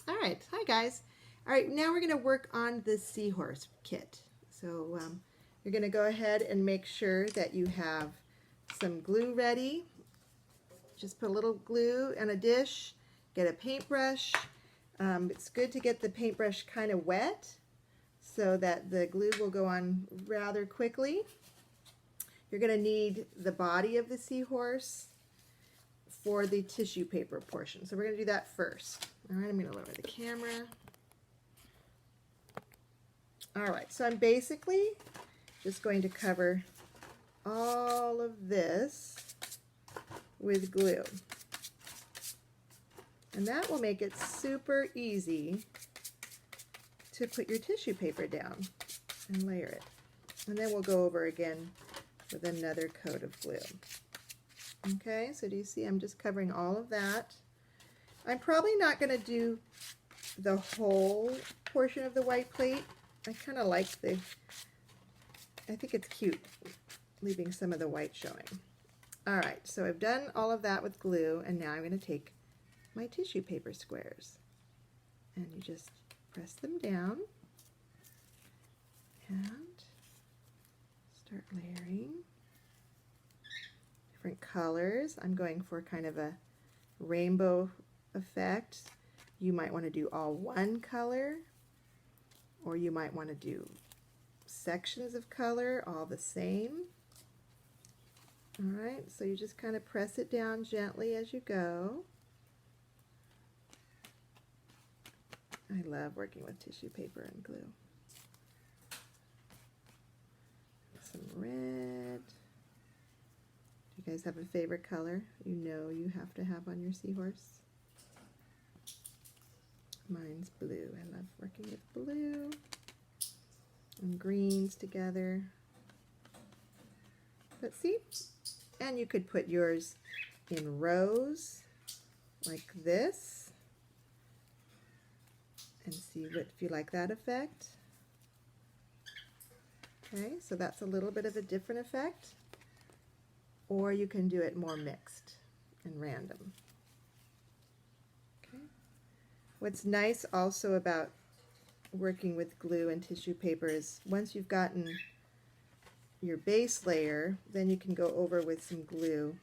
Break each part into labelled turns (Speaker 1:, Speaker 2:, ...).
Speaker 1: All right, hi guys. All right, now we're going to work on the Seahorse kit. So you're going to go ahead and make sure that you have some glue ready. Just put a little glue in a dish, get a paintbrush. It's good to get the paintbrush kind of wet so that the glue will go on rather quickly. You're going to need the body of the Seahorse for the tissue paper portion. So we're going to do that first. All right, I'm going to lower the camera. All right, so I'm basically just going to cover all of this with glue. And that will make it super easy to put your tissue paper down and layer it. And then we'll go over again with another coat of glue. Okay, so do you see I'm just covering all of that. I'm probably not going to do the whole portion of the white plate. I kind of like I think it's cute leaving some of the white showing. All right, so I've done all of that with glue, and now I'm going to take my tissue paper squares, and you just press them down and start layering different colors. I'm going for kind of a rainbow effect. You might want to do all one color, or you might want to do sections of color all the same. All right, so you just kind of press it down gently as you go. I love working with tissue paper and glue. Some red. Do you guys have a favorite color you know you have to have on your Seahorse? Mine's blue. I love working with blue and greens together. But see? And you could put yours in rows like this and see if you like that effect. Okay, so that's a little bit of a different effect. Or you can do it more mixed and random. Okay. What's nice also about working with glue and tissue paper is once you've gotten your base layer, then you can go over with some glue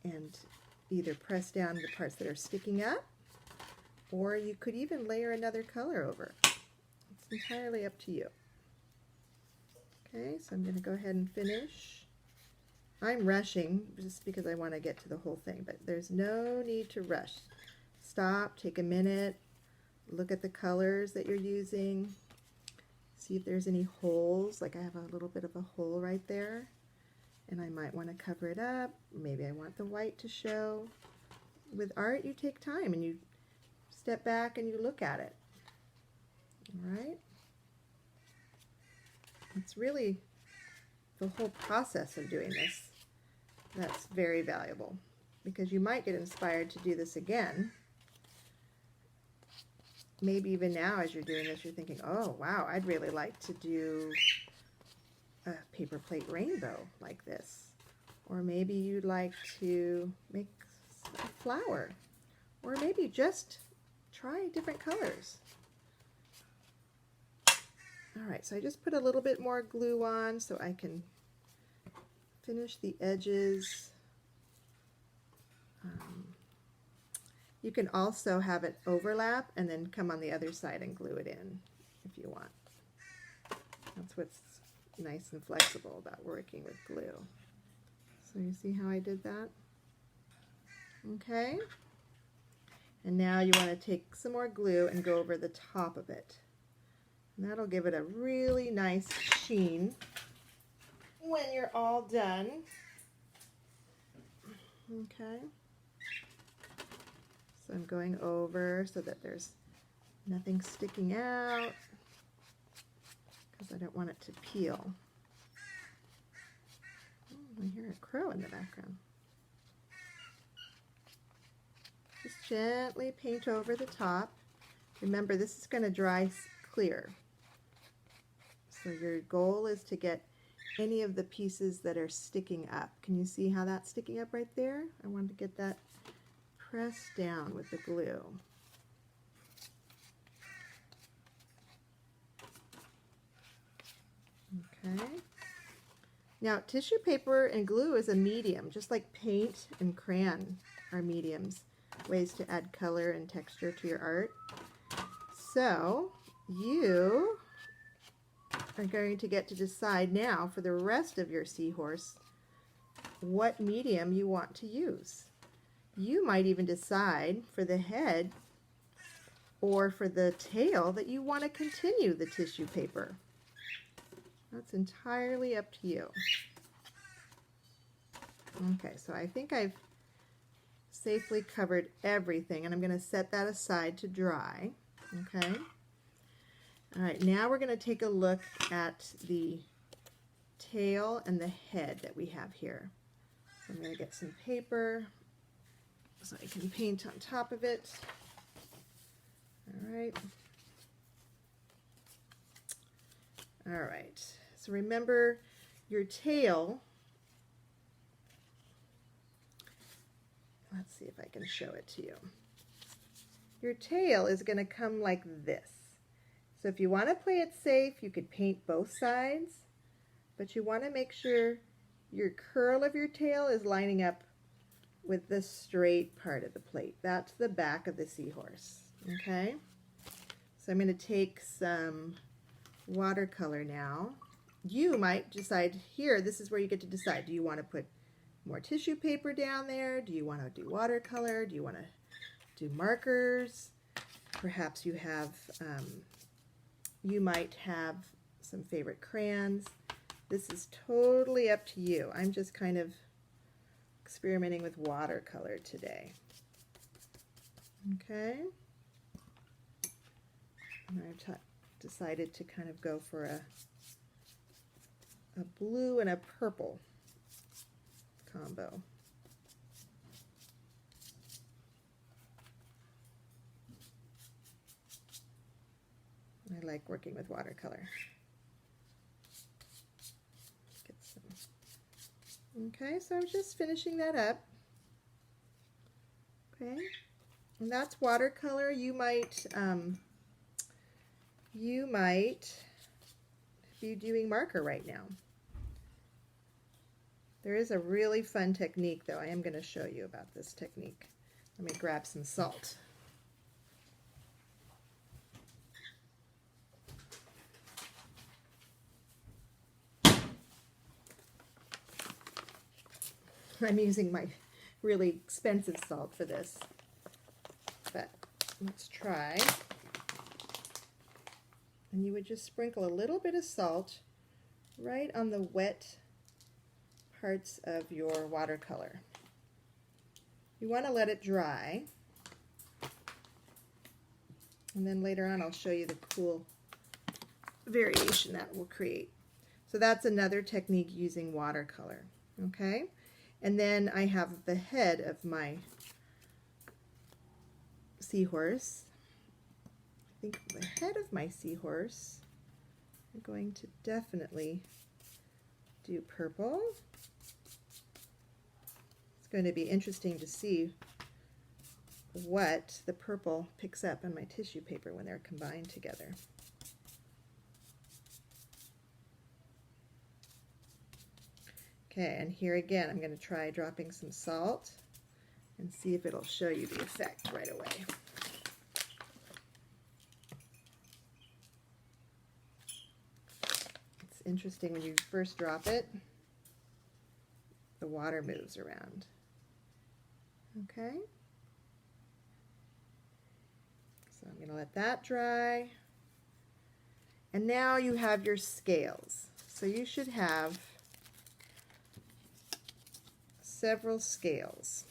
Speaker 1: and either press down the parts that are sticking up, or you could even layer another color over. It's entirely up to you. Okay, so I'm going to go ahead and finish. I'm rushing just because I want to get to the whole thing, but there's no need to rush. Stop, take a minute, look at the colors that you're using. See if there's any holes, like I have a little bit of a hole right there, and I might want to cover it up. Maybe I want the white to show. With art, you take time and you step back and you look at it. All right? It's really the whole process of doing this that's very valuable, because you might get inspired to do this again. Maybe even now as you're doing this, you're thinking, oh wow, I'd really like to do a paper plate rainbow like this. Or maybe you'd like to make a flower. Or maybe just try different colors. Alright, so I just put a little bit more glue on so I can finish the edges. You can also have it overlap and then come on the other side and glue it in if you want. That's what's nice and flexible about working with glue. So you see how I did that? Okay. And now you want to take some more glue and go over the top of it. And that'll give it a really nice sheen when you're all done. Okay. So I'm going over so that there's nothing sticking out, because I don't want it to peel. Oh, I hear a crow in the background. Just gently paint over the top. Remember, this is going to dry clear. So your goal is to get any of the pieces that are sticking up. Can you see how that's sticking up right there? I wanted to get that pressed down with the glue. Okay. Now, tissue paper and glue is a medium, just like paint and crayon are mediums, ways to add color and texture to your art. So, you are going to get to decide now for the rest of your seahorse what medium you want to use. You might even decide for the head or for the tail that you want to continue the tissue paper. That's entirely up to you. Okay, so I think I've safely covered everything, and I'm going to set that aside to dry. Okay. All right, now we're going to take a look at the tail and the head that we have here. So I'm going to get some paper so I can paint on top of it. All right. All right. So remember your tail. Let's see if I can show it to you. Your tail is going to come like this. So if you want to play it safe, you could paint both sides, but you want to make sure your curl of your tail is lining up with the straight part of the plate. That's the back of the seahorse. Okay? So I'm going to take some watercolor now. You might decide here, this is where you get to decide. Do you want to put more tissue paper down there? Do you want to do watercolor? Do you want to do markers? Perhaps you have, you might have some favorite crayons. This is totally up to you. I'm just kind of experimenting with watercolor today. Okay. And I've decided to kind of go for a blue and a purple combo. I like working with watercolor. Get some. Okay, so I'm just finishing that up. Okay, and that's watercolor. You might be doing marker right now. There is a really fun technique, though. I am going to show you about this technique. Let me grab some salt. I'm using my really expensive salt for this, but let's try. And you would just sprinkle a little bit of salt right on the wet parts of your watercolor. You want to let it dry, and then later on I'll show you the cool variation that will create. So that's another technique using watercolor. Okay, and then I have the head of my seahorse. I think the head of my seahorse, I'm going to definitely do purple. It's going to be interesting to see what the purple picks up on my tissue paper when they're combined together. Okay, and here again, I'm going to try dropping some salt and see if it'll show you the effect right away. It's interesting when you first drop it, the water moves around. Okay, so I'm going to let that dry. And now you have your scales. So you should have several scales,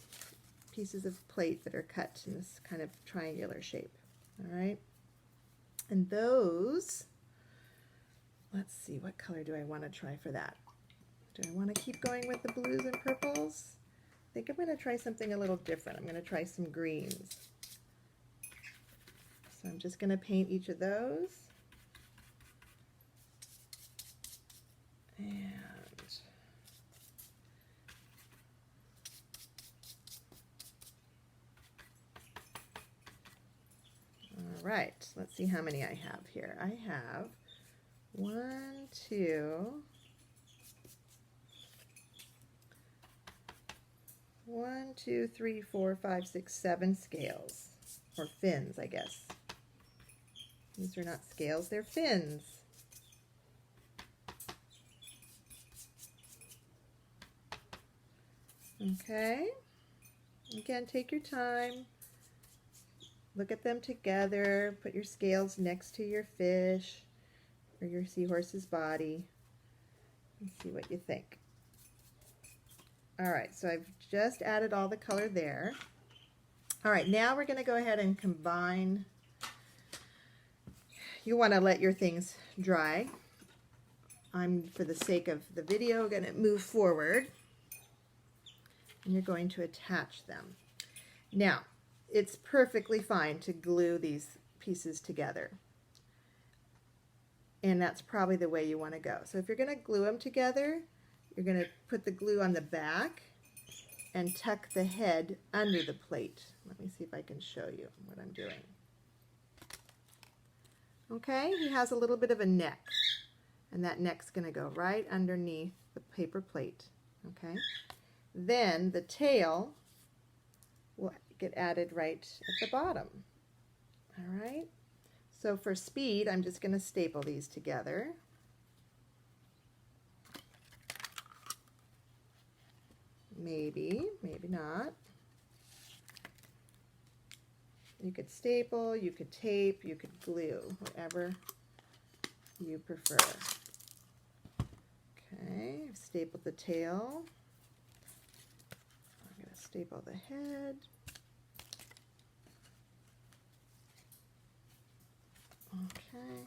Speaker 1: pieces of plate that are cut in this kind of triangular shape. All right, and those, let's see, what color do I want to try for that? Do I want to keep going with the blues and purples? I think I'm going to try something a little different. I'm going to try some greens. So I'm just going to paint each of those. And all right, let's see how many I have here. I have 1, 2, 1, 2, 3, 4, 5, 6, 7 scales, or fins, I guess. These are not scales, they're fins. Okay, again, take your time, look at them together, put your scales next to your fish or your seahorse's body and see what you think. Alright, so I've just added all the color there. Alright, now we're going to go ahead and combine. You want to let your things dry. I'm, for the sake of the video, going to move forward. And you're going to attach them. Now, it's perfectly fine to glue these pieces together. And that's probably the way you want to go. So if you're going to glue them together, you're going to put the glue on the back and tuck the head under the plate. Let me see if I can show you what I'm doing. Okay, he has a little bit of a neck, and that neck's going to go right underneath the paper plate. Okay, then the tail will get added right at the bottom. All right, so for speed, I'm just going to staple these together. Maybe, maybe not. You could staple, you could tape, you could glue, whatever you prefer. Okay, I've stapled the tail. I'm going to staple the head. Okay.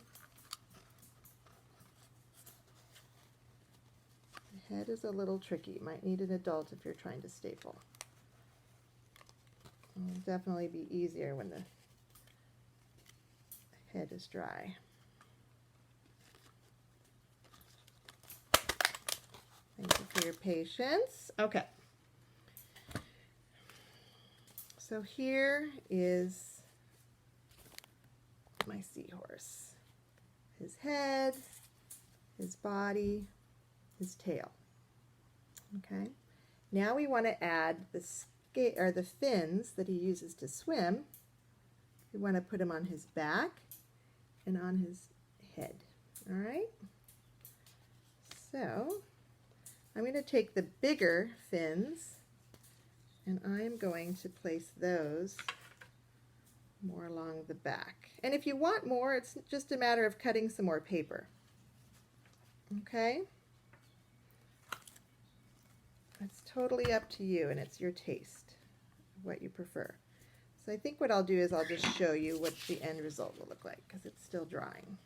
Speaker 1: The head is a little tricky. You might need an adult if you're trying to staple. It'll definitely be easier when the head is dry. Thank you for your patience. Okay. So here is my seahorse. His head, his body, his tail. Okay. Now we want to add the fins that he uses to swim. We want to put them on his back and on his head. All right. So I'm going to take the bigger fins and I'm going to place those more along the back. And if you want more, it's just a matter of cutting some more paper. Okay? It's totally up to you, and it's your taste, what you prefer. So I think what I'll do is I'll just show you what the end result will look like, because it's still drying.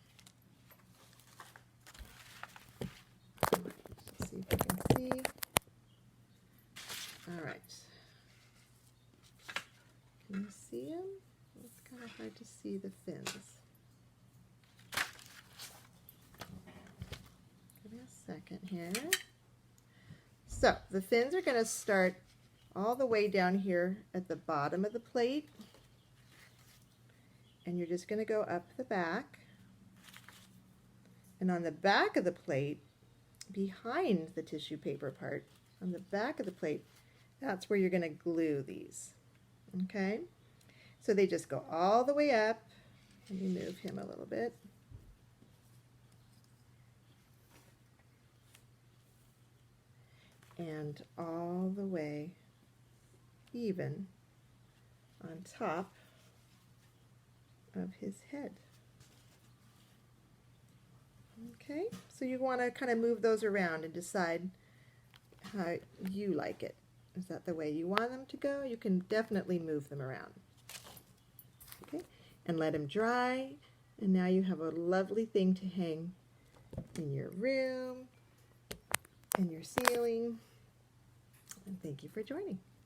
Speaker 1: Let's see if you can see. All right. Can you see them? It's kind of hard to see the fins. Give me a second here. So the fins are going to start all the way down here at the bottom of the plate, and you're just going to go up the back, and on the back of the plate, behind the tissue paper part, on the back of the plate, that's where you're going to glue these. Okay, so they just go all the way up. Let me move him a little bit. And all the way even on top of his head. Okay, so you want to kind of move those around and decide how you like it. Is that the way you want them to go? You can definitely move them around. Okay, and let them dry, and now you have a lovely thing to hang in your room, in your ceiling. And thank you for joining.